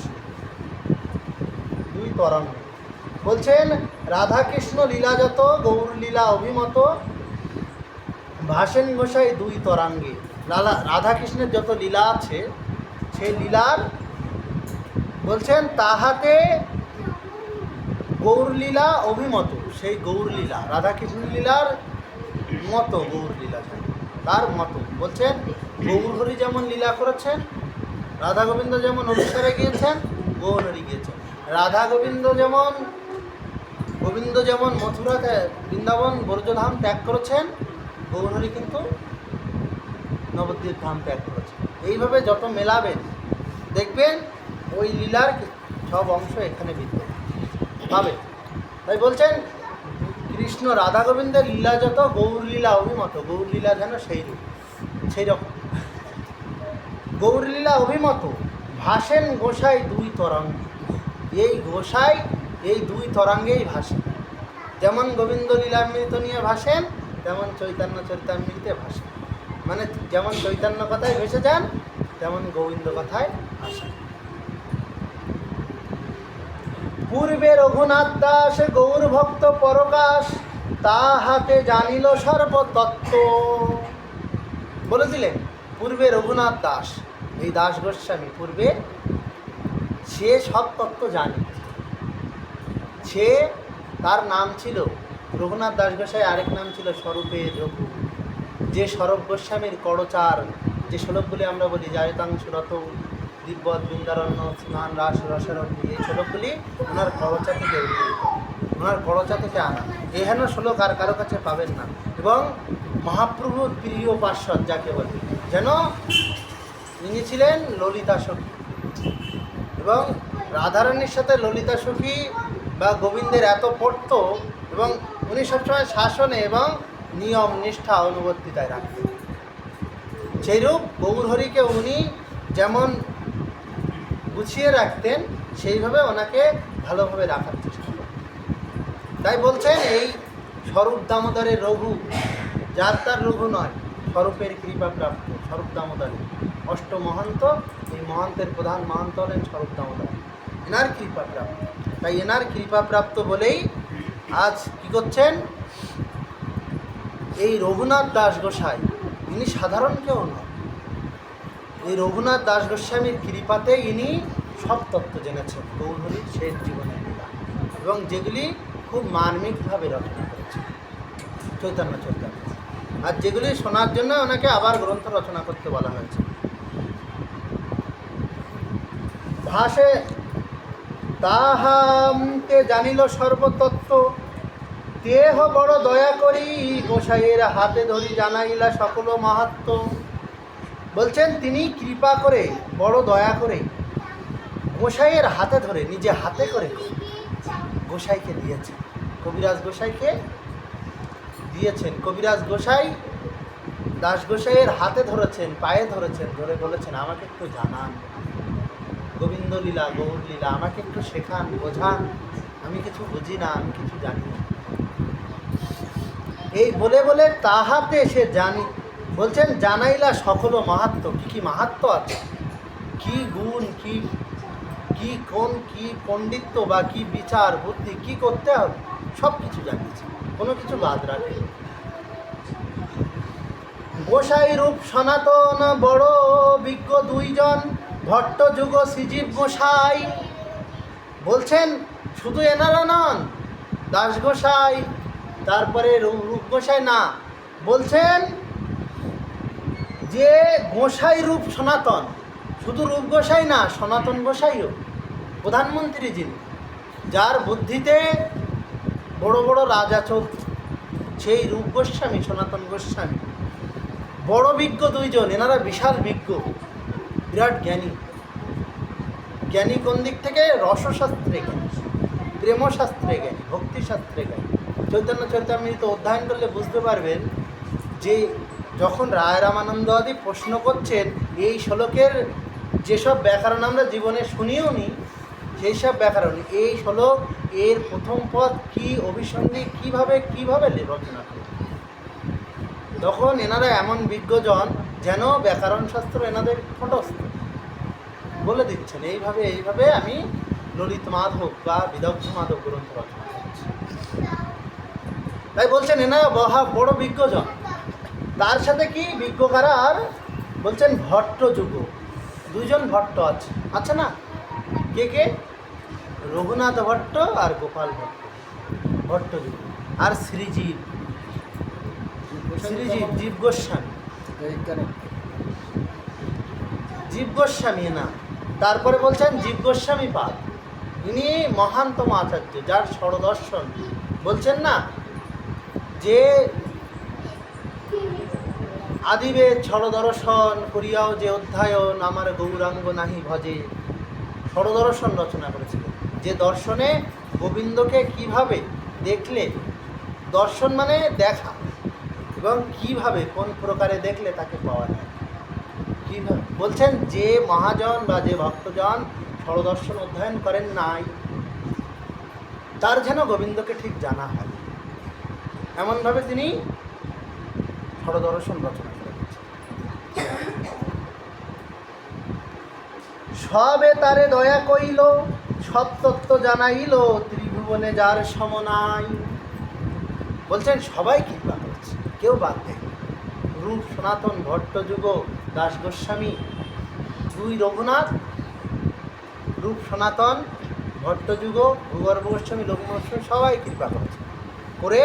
দুই তরঙ্গ। বলছেন রাধা কৃষ্ণ লীলা যত গৌর লীলা অভিমত, ভাসেন গোসাই দুই তরাঙ্গে। রাধা কৃষ্ণের যত লীলা আছে সেই লীলার বলছেন তাহাতে গৌরলীলা অভিমত, সেই গৌরলীলা রাধাকৃষ্ণ লীলার মতো, গৌরলীলা তার মতো। বলছেন গৌরহরি যেমন লীলা করেছেন, রাধা গোবিন্দ যেমন অভিসারে গিয়েছেন, গৌরহরি গিয়েছেন। রাধা গোবিন্দ যেমন মথুরাতে বৃন্দাবন ব্রজধাম ত্যাগ করেছেন, গৌরহরি কিন্তু নবদ্বীপ ধাম ত্যাগ করেছেন। এইভাবে যত মেলাবেন দেখবেন ওই লীলার সব অংশ এখানে বিদ্যমান পাবে। তাই বলছেন কৃষ্ণ রাধা গোবিন্দের লীলা যত গৌর লীলা অভিমত, গৌর লীলা যেন সেই রূপ সেই রকম। গৌরলীলা অভিমত ভাসেন গোসাই দুই তরঙ্গ। এই গোসাই এই দুই তরঙ্গেই ভাসেন, যেমন গোবিন্দ লীলামৃত নিয়ে ভাসেন তেমন চৈতন্য চরিতামৃতে ভাসেন। মানে যেমন চৈতন্য কথায় ভেসে যান তেমন গোবিন্দ কথায় ভাসেন। পূর্বে রঘুনাথ দাস গৌর ভক্ত পরকাশ, তাহাতে জানিল সর্বতত্ত্ব। বলেছিলেন পূর্বে রঘুনাথ দাস, এই দাস গোস্বামী পূর্বে সে সব তত্ত্ব জানে। সে তার নাম ছিল রঘুনাথ দাস গোসাই, আরেক নাম ছিল স্বরূপের রঘু। যে স্বরূপ গোস্বামীর করচার যে শ্লোকগুলি আমরা বলি জায়তাং সুরত দিব্যৎ বৃন্দারণ্য স্নান রাস রসরণ্য, এই শ্লোকগুলি ওনার করচা থেকে উদ্ধৃত, ওনার করচা থেকে আনা। এহেন শ্লোক আর কারো কাছে পাবেন না। এবং মহাপ্রভুর প্রিয় পার্শ্বদ যাকে বলে, যেন ইনি ছিলেন ললিতা সখী, এবং রাধারানীর সাথে ললিতা সখী বা গোবিন্দের এত পড়ত, এবং উনি সবসময় শাসনে এবং নিয়ম নিষ্ঠা অনুবর্তিতায় রাখতেন। সেইরূপ গৌরহরিকে উনি যেমন গুছিয়ে রাখতেন, সেইভাবে ওনাকে ভালোভাবে রাখার চেষ্টা করতেন। তাই বলছেন এই স্বরূপ দামোদরের রঘু, যার তার রঘু নয়, স্বরূপের কৃপাপ্রাপ্ত স্বরূপ দামোদরের অষ্ট মহন্ত, এই মহন্তের প্রধান মহন্ত হলেন স্বরূপ দামোদর, এনার কৃপাপ্রাপ্ত। তাই এনার কৃপাপ্রাপ্ত বলেই আজ কী করছেন, এই রঘুনাথ দাস গোসাই ইনি সাধারণ কেউ নয়। এই রঘুনাথ দাস গোস্বামীর কৃপাতে ইনি সব তত্ত্ব জেনেছেন গৌরহরির শেষ জীবনের লীলা, এবং যেগুলি খুব মার্মিকভাবে রচনা করেছেন চৈতন্য চরিতামৃত, আর যেগুলি শোনার জন্য ওনাকে আবার গ্রন্থ রচনা করতে বলা হয়েছে। ভাষে তাহাকে জানিল সর্বতত্ত্ব, দেহ বড় দয়া করি গোসাইয়ের হাতে ধরি জানাইলা সকল মাহাত্ম। বলছেন তিনি কৃপা করে বড় দয়া করে গোসাইয়ের হাতে ধরে, নিজে হাতে করে গোসাইকে দিয়েছেন, কবিরাজ গোসাইকে দিয়েছেন। কবিরাজ গোসাই দাস গোসাইয়ের হাতে ধরেছেন, পায়ে ধরেছেন, ধরে বলেছেন আমাকে একটু জানান গোবিন্দ লীলা গৌর লীলা, আমাকে একটু শেখান, বোঝান, আমি কিছু বুঝি না, আমি কিছু জানি না। এই বলে বলে তাহাতে সে জানি, বলছেন জানাইলা সকল মাহাত্ম। কী কী মাহাত্ম আছে, কি গুণ, কি কি কোন কি পণ্ডিত্য বা কি বিচার বুদ্ধি কি করতে হবে, সব কিছু জানিয়েছে, কোনো কিছু বাদ রাখে। গোসাই রূপ সনাতন বড় বিজ্ঞ দুইজন, ভট্ট যুগ শ্রীজীব গোসাই। বলছেন শুধু এনারা নন, দাস গোসাই তারপরে রূপ গোসাই না, বলছেন যে গোসাই রূপ সনাতন, শুধু রূপ গোসাই না, সনাতন গোসাইও প্রধানমন্ত্রী যিনি, যার বুদ্ধিতে বড় বড় রাজা চলত, সেই রূপ গোস্বামী সনাতন গোস্বামী। বড় বিজ্ঞ দুইজন, এনারা বিশাল বিজ্ঞ, বিরাট জ্ঞানী। জ্ঞানী কোন দিক থেকে? রসশাস্ত্রে জ্ঞানী, প্রেমশাস্ত্রে জ্ঞানী, ভক্তিশাস্ত্রে জ্ঞানী। চৈতন্য চরিতামৃত অধ্যয়ন করলে বুঝতে পারবেন যে যখন রায় রামানন্দ আদি প্রশ্ন করছেন এই শ্লোকের যেসব ব্যাকরণ আমরা জীবনে শুনিও নি, সেই সব ব্যাকরণ এই শ্লোক এর প্রথম পদ কি, অভিসন্ধি কীভাবে রচনা করে, তখন এনারা এমন বিজ্ঞজন যেন ব্যাকরণ শাস্ত্র এনাদের কণ্ঠস্থ বলে দিচ্ছেন এইভাবে আমি ললিত মাধব বা বিদগ্ধ মাধব গ্রন্থ রচনা করছি। তাই বলছেন এনারা বড় বিজ্ঞজন। তার সাথে কি বিজ্ঞ কারা? আর বলছেন ভট্ট যুগ, দুইজন ভট্ট আছে না? কে কে? রঘুনাথ ভট্ট আর গোপাল ভট্ট, ভট্ট যুগ। আর শ্রীজীব জীব গোস্বামী, জীব গোস্বামী না। তারপরে বলছেন জীব গোস্বামী পাদ, ইনি মহান্তম আচার্য, যার ষড়দর্শন বলছেন না যে আদিবেদ ষড়দর্শন করিয়াও যে অধ্যায়ন আমার গৌরাঙ্গ নাহি ভজে, ষড়দর্শন রচনা করেছিলেন। যে দর্শনে গোবিন্দকে কিভাবে দেখলে, দর্শন মানে দেখা, এবং কিভাবে কোন প্রকারে দেখলে তাকে পাওয়া যায়, কিভাবে বলছেন, যে মহাজন বা যে ভক্তজন ষড়দর্শন অধ্যয়ন করেন নাই, তার যেন গোবিন্দকে ঠিক জানা হয়, এমনভাবে তিনি ষড়দর্শন রচনা করেছেন। সবে তারে দয়া কইল, সত্যত্ব জানাইল, ত্রিভুবনে যার সমনাই। বলছেন সবাই কৃপা করছে, কেউ বাদ দেয়। রূপ সনাতন ভট্টযুগ দাস গোস্বামী, দুই রঘুনাথ, রূপ সনাতন ভট্টযুগ ভূগর্ভ গোস্বামী, লঘু গোস্বামী, সবাই কৃপা করছে, করে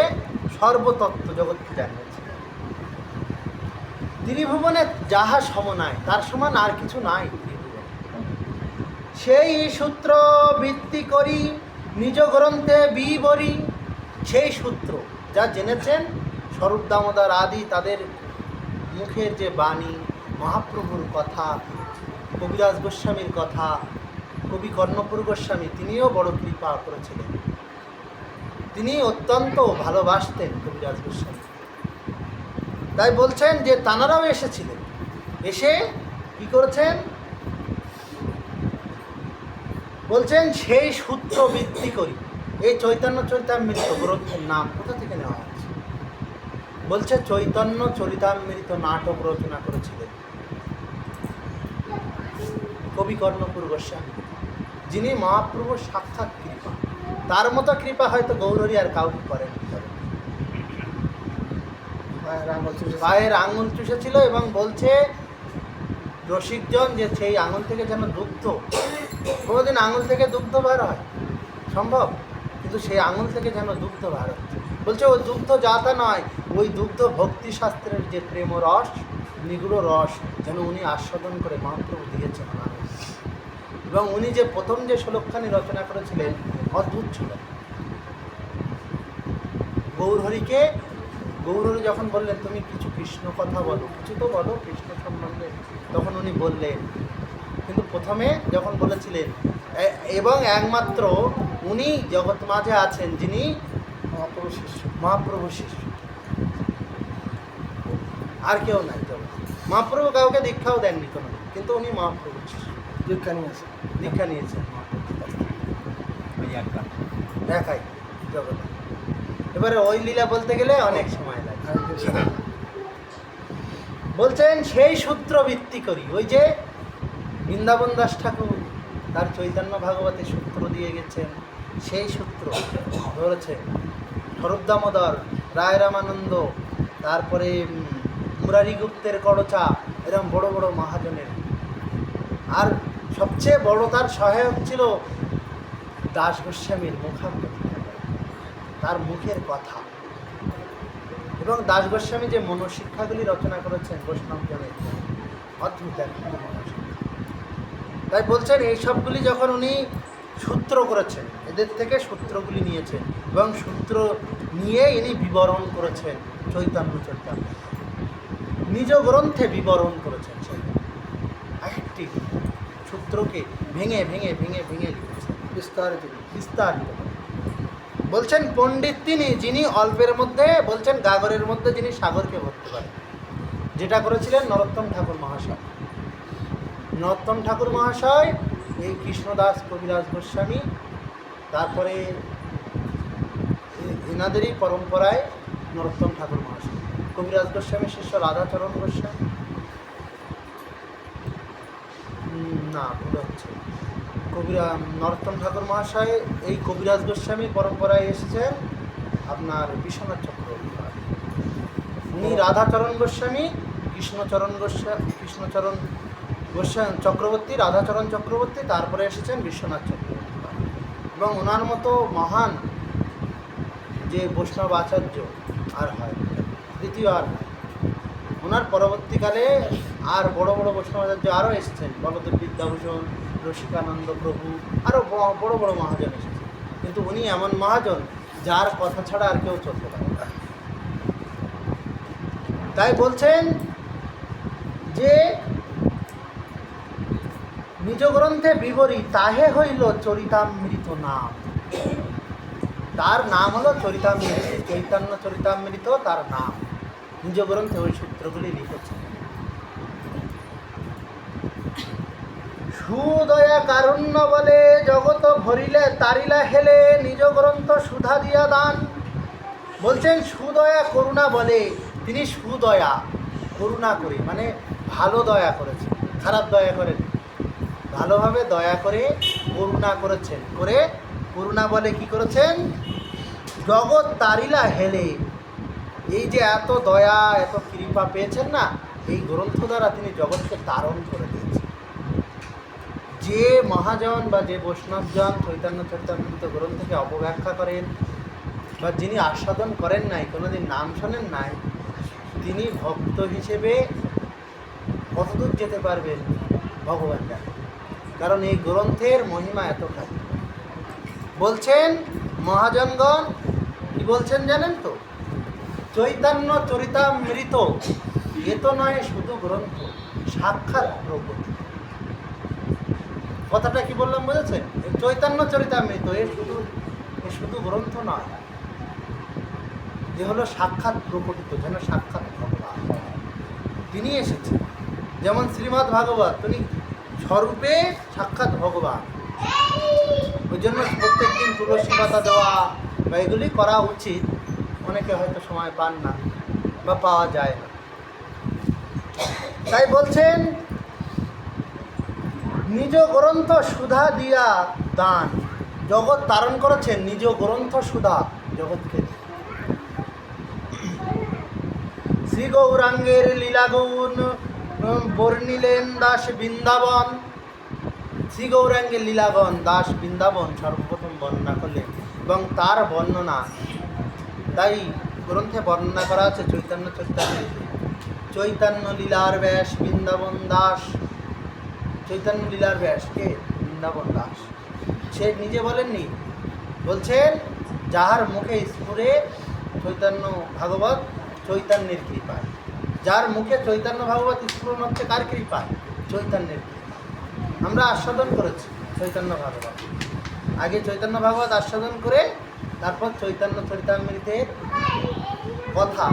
সর্বতত্ত্ব জগৎকে জানিয়েছে। ত্রিভুবনে যাহা সমনায়, তার সমান আর কিছু নাই ত্রিভুবনে। সেই সূত্র ভিত্তি করি নিজ গ্রন্থে বিবরি। সেই সূত্র যা জেনেছেন স্বরূপ দামোদর আদি, তাদের মুখের যে বাণী, মহাপ্রভুর কথা, কবিরাজ গোস্বামীর কথা, কবি কর্ণপুর গোস্বামী, তিনিও বড় কৃপা করেছিলেন। তিনি অত্যন্ত ভালোবাসতেন কবিরাজ গোস্বামী। তাই বলছেন যে তাঁরাও এসেছিলেন, এসে কি করেছেন, বলছেন সেই সূত্র ভিত্তি করি। এই চৈতন্য চরিতামৃত গ্রন্থের নাম কোথা থেকে নেওয়া হয়েছে? বলছে চৈতন্য চরিতামৃত নাটক রচনা করেছিলেন কবি কর্ণপুর গোস্বামী, যিনি মহাপ্রভুর সাক্ষাৎ কৃপা। তার মতো কৃপা হয়তো গৌরহরি আর কাউকে করেন। পায়ের আঙুল চুষেছিল এবং বলছে রসিকজন যে সেই আঙুল থেকে যেন দুগ্ধ, কোনোদিন আঙুল থেকে দুগ্ধ বার হয় সম্ভব? কিন্তু সেই আঙুল থেকে যেন দুগ্ধ বার হচ্ছে। বলছে ওই দুগ্ধ যাতা নয়, ওই দুগ্ধ ভক্তিশাস্ত্রের যে প্রেম রস, নিগুড় রস যেন উনি আস্বাদন করে মহাপ্রভু দিয়েছেন। এবং উনি যে প্রথম যে শ্লোকখানি রচনা করেছিলেন অদ্ভুত ছিল। গৌরহরিকে, গৌরহরি যখন বললেন তুমি কিছু কৃষ্ণ কথা বলো, কিছু তো বলো কৃষ্ণ সম্বন্ধে, তখন উনি বললেন। কিন্তু প্রথমে যখন বলেছিলেন, এবং একমাত্র উনি জগৎ মাঝে আছেন যিনি মহাপ্রভু শিষ্য, মহাপ্রভু শিষ্য, আর কেউ নাই জগৎ। মহাপ্রভু কাউকে দীক্ষাও দেননি কোনো, কিন্তু উনি মহাপ্রভু শিষ্য, দীক্ষা নিয়েছেন দেখাই জগৎ। এবারে ওই লীলা বলতে গেলে অনেক সময় লাগে। বলছেন সেই সূত্র ভিত্তি করি, ওই যে বৃন্দাবন দাস ঠাকুর তার চৈতন্য ভাগবতে সূত্র দিয়ে গেছেন, সেই সূত্র ধরেছে স্বরূপ দামোদর, রায় রামানন্দ, তারপরে মুরারি গুপ্তের করচা, এরকম বড় বড় মহাজনের। আর সবচেয়ে বড় তার সহায়ক ছিল দাস গোস্বামীর মুখামৃতি, তার মুখের কথা। এবং দাস গোস্বামী যে মনোশিক্ষাগুলি রচনা করেছেন বৈষ্ণবজনের, অদ্ভুত এক মনোশিক্ষা। তাই বলছেন এই সবগুলি যখন উনি সূত্র করেছেন, এদের থেকে সূত্রগুলি নিয়েছেন এবং সূত্র নিয়ে ইনি বিবরণ করেছেন চৈতন্য চরিতামৃত, নিজ গ্রন্থে বিবরণ করেছেন। সেই একটি সূত্রকে ভেঙে ভেঙে ভেঙে ভেঙে লিখেছেন বিস্তারিত বিস্তারিত। বলছেন পণ্ডিত তিনি, যিনি অল্পের মধ্যে, বলছেন গাগরের মধ্যে যিনি সাগরকে ভরতে পারেন, যেটা করেছিলেন নরোত্তম ঠাকুর মহাশয়। নরোত্তম ঠাকুর মহাশয়, এই কৃষ্ণদাস কবিরাজ গোস্বামী, তারপরে এনাদেরই পরম্পরায় নরোত্তম ঠাকুর মহাশয়, কবিরাজ গোস্বামীর শিষ্য রাধাচরণ গোস্বামী, না ভুল হচ্ছে, নরোত্তম ঠাকুর মহাশয় এই কবিরাজ গোস্বামী পরম্পরায় এসেছেন আপনার বিশ্বনাথ চক্রবর্তী। উনি রাধাচরণ গোস্বামী, কৃষ্ণচরণ চক্রবর্তী, রাধাচরণ চক্রবর্তী, তারপরে এসেছেন বিশ্বনাথ চক্রবর্তী। এবং ওনার মতো মহান যে বৈষ্ণব আচার্য আর হয় দ্বিতীয় আর হয়। ওনার পরবর্তীকালে আর বড় বড় বৈষ্ণব আচার্য আরও এসেছেন, বলদেব বিদ্যাভূষণ, রসিকানন্দ প্রভু, আরও বড় বড় মহাজন এসেছেন। কিন্তু উনি এমন মহাজন যার কথা ছাড়া আর কেউ চলতে পারে না। তাই বলছেন যে নিজ গ্রন্থে বিবরী তাহে হইল চরিতামৃত নাম। তার নাম হলো চরিতামৃত, চৈতন্য চরিতামৃত তার নাম। নিজ গ্রন্থে ওই সূত্রগুলি লিখেছেন। সুদয়া কারুণ্য বলে জগত ভরিলে তারিলা হেলে নিজ গ্রন্থ সুধা দিয়া দান। বলছেন সুদয়া করুণা বলে, তিনি সুদয়া করুণা করে মানে ভালো দয়া করেছেন, খারাপ দয়া করেন, ভালোভাবে দয়া করে করুণা করেছেন। করে করুণা বলে কি করেছেন, জগৎ তারিলা হেলে, এই যে এত দয়া এত কৃপা পেয়েছেন না, এই গ্রন্থ দ্বারা তিনি জগৎকে তারণ করে দিয়েছেন। যে মহাজন বা যে বৈষ্ণবজন চৈতন্য চরিতামৃত গ্রন্থকে অপব্যাখ্যা করেন বা যিনি আস্বাদন করেন নাই, কোনোদিন নাম শোনেন নাই, তিনি ভক্ত হিসেবে কতদূর যেতে পারবেন ভগবান জানেন। কারণ এই গ্রন্থের মহিমা এতটাই। বলছেন মহাজনগণ, কি বলছেন জানেন তো, চৈতন্য চরিতামৃত এ তো নয় শুধু গ্রন্থ, সাক্ষাৎ প্রভু। কথাটা কি বললাম বুঝেছেন? চৈতন্য চরিতামৃত এ শুধু গ্রন্থ নয়, এ হলো সাক্ষাৎ প্রকটিত, যেন সাক্ষাৎ ভগবান তিনি এসেছেন। যেমন শ্রীমদ্ ভাগবত, তিনি স্বরূপে সাক্ষাৎ ভগবান। ওই জন্য প্রত্যেক দিন তুলসী পাতা দেওয়া বা এগুলি করা উচিত। অনেকে হয়তো সময় পান না বা পাওয়া যায় না। তাই বলছেন নিজ গ্রন্থ সুধা দিয়া দান, জগৎ তারণ করেছেন নিজ গ্রন্থ সুধা জগৎকে। শ্রী গৌরাঙ্গের লীলাগুণ বর্ণিলেন দাস বৃন্দাবন। শ্রী গৌরাঙ্গের লীলাগণ দাস বৃন্দাবন সর্বপ্রথম বর্ণনা করলেন, এবং তার বর্ণনা তাই গ্রন্থে বর্ণনা করা আছে চৈতন্য চরিতামৃতে। চৈতন্য লীলার ব্যাস বৃন্দাবন দাস। চৈতন্য লীলার ব্যাস কে? বৃন্দাবন দাস। সে নিজে বলেননি, বলছেন যাহার মুখে স্ফুরে চৈতন্য ভাগবত চৈতন্যের কৃপায়। যার মুখে চৈতন্য ভাগবত স্ফুরণ হচ্ছে কার কৃপায়? চৈতন্যের কৃপায়। আমরা আস্বাদন করেছি চৈতন্য ভাগবত, আগে চৈতন্য ভাগবত আস্বাদন করে তারপর চৈতন্য চরিতামৃতের কথা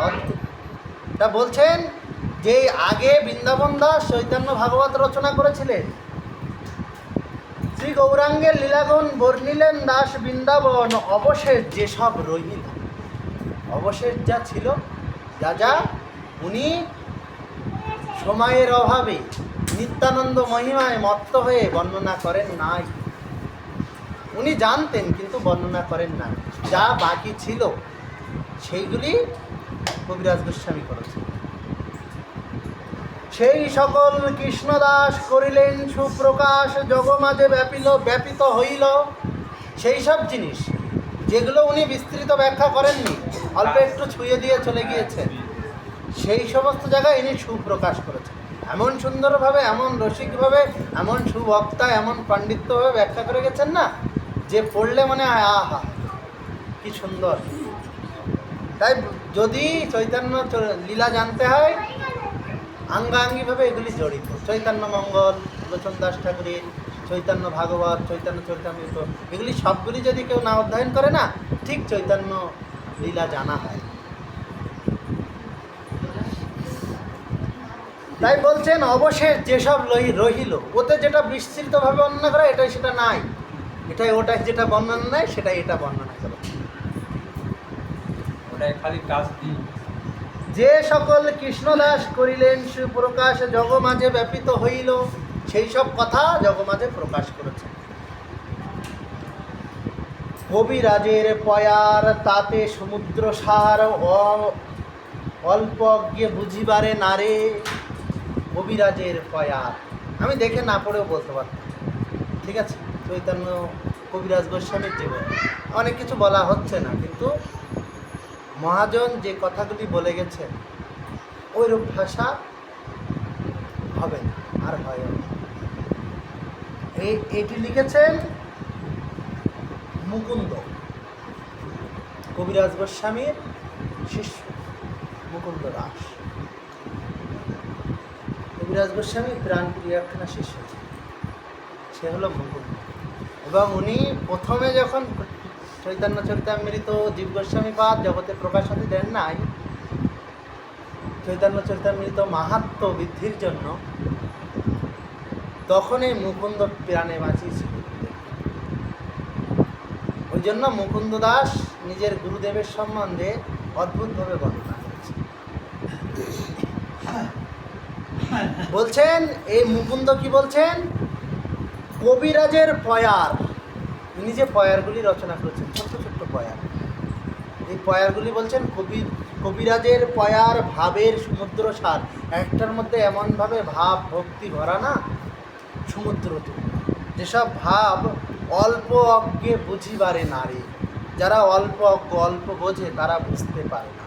তা বলছেন যে আগে বৃন্দাবন দাস চৈতন্য ভাগবত রচনা করেছিলেন। শ্রী গৌরাঙ্গের লীলাগুণ বর্ণিলেন দাস বৃন্দাবন, অবশেষ যেসব রহিল, অবশেষ যা ছিল, যা যা উনি সময়ের অভাবে নিত্যানন্দ মহিমায় মত্ত হয়ে বর্ণনা করেন নাই। উনি জানতেন কিন্তু বর্ণনা করেন না। যা বাকি ছিল সেইগুলি কবিরাজ গোস্বামী করেছেন। সেই সকল কৃষ্ণদাস করিলেন সুপ্রকাশ, জগমাঝে ব্যাপিত হইল। সেই সব জিনিস যেগুলো উনি বিস্তৃত ব্যাখ্যা করেননি, অল্প একটু ছুঁয়ে দিয়ে চলে গিয়েছেন, সেই সমস্ত জায়গায় ইনি সুপ্রকাশ করেছেন। এমন সুন্দরভাবে, এমন রসিকভাবে, এমন সুবক্তা, এমন পাণ্ডিত্যভাবে ব্যাখ্যা করে গেছেন না, যে পড়লে মনে হয় আহা কি সুন্দর। তাই যদি চৈতন্য লীলা জানতে হয়, আঙ্গাঙ্গিভাবে এগুলি জড়িত। চৈতন্য মঙ্গল, লোচন দাস ঠাকুরের চৈতন্য ভাগবত, চৈতন্য চরিতামৃত, এগুলি সবগুলি যদি কেউ না অধ্যয়ন করে না, ঠিক চৈতন্য লীলা জানা হয়। তাই বলছেন অবশেষ যেসব রহিল, ওতে যেটা বিস্তৃতভাবে বর্ণনা করা এটাই সেটা নাই, এটাই ওটাই যেটা বর্ণনা নাই সেটাই এটা বর্ণনা করে। ওটাই খালি কাজ দিই। যে সকল কৃষ্ণদাস করিলেন সুপ্রকাশ, জগমাঝে ব্যাপিত হইল, সেই সব কথা জগমাঝে প্রকাশ করেছে। কবিরাজের পয়ার তাতে সমুদ্র সার, অল্প গিয়ে বুঝিবারে নারে। কবিরাজের পয়ার আমি দেখে না পড়েও বলতে পারতাম, ঠিক আছে। চৈতন্য কবিরাজ গোস্বামীর জীবন অনেক কিছু বলা হচ্ছে না, কিন্তু মহাজন যে কথাগুলি বলে গেছেন ওইরূপ ভাষা হবে না, আর হয় না। এটি লিখেছেন মুকুন্দ, কবিরাজ গোস্বামীর শিষ্য মুকুন্দ দাস। কবিরাজ গোস্বামী প্রাণপ্রিয় একখানা শিষ্য, সে হলো মুকুন্দ। এবং উনি প্রথমে যখন চৈতন্য চরিতামৃত জীব গোস্বামী পাদ জগতে প্রকাশ হতে দেন নাই, চৈতন্য চরিতামৃত মাহাত্ম্য বৃদ্ধির জন্য, তখন এই মুকুন্দ প্রাণে বাঁচিয়েছিল। ওই জন্য মুকুন্দ দাস নিজের গুরুদেবের সম্বন্ধে অদ্ভুতভাবে বর্ণনা করেছে। বলছেন এই মুকুন্দ কি বলছেন, কবিরাজের পয়ার, তিনি যে পয়ারগুলি রচনা করেছেন ছোট্ট ছোট্ট পয়ার, এই পয়ারগুলি বলছেন কবিরাজের পয়ার ভাবের সমুদ্র সার, একটার মধ্যে এমনভাবে ভাব ভক্তি ভরা না সমুদ্র তুল্য। যেসব ভাব অল্প অজ্ঞে বুঝিবারে নারী, যারা অল্প অজ্ঞ অল্প বোঝে তারা বুঝতে পারে না।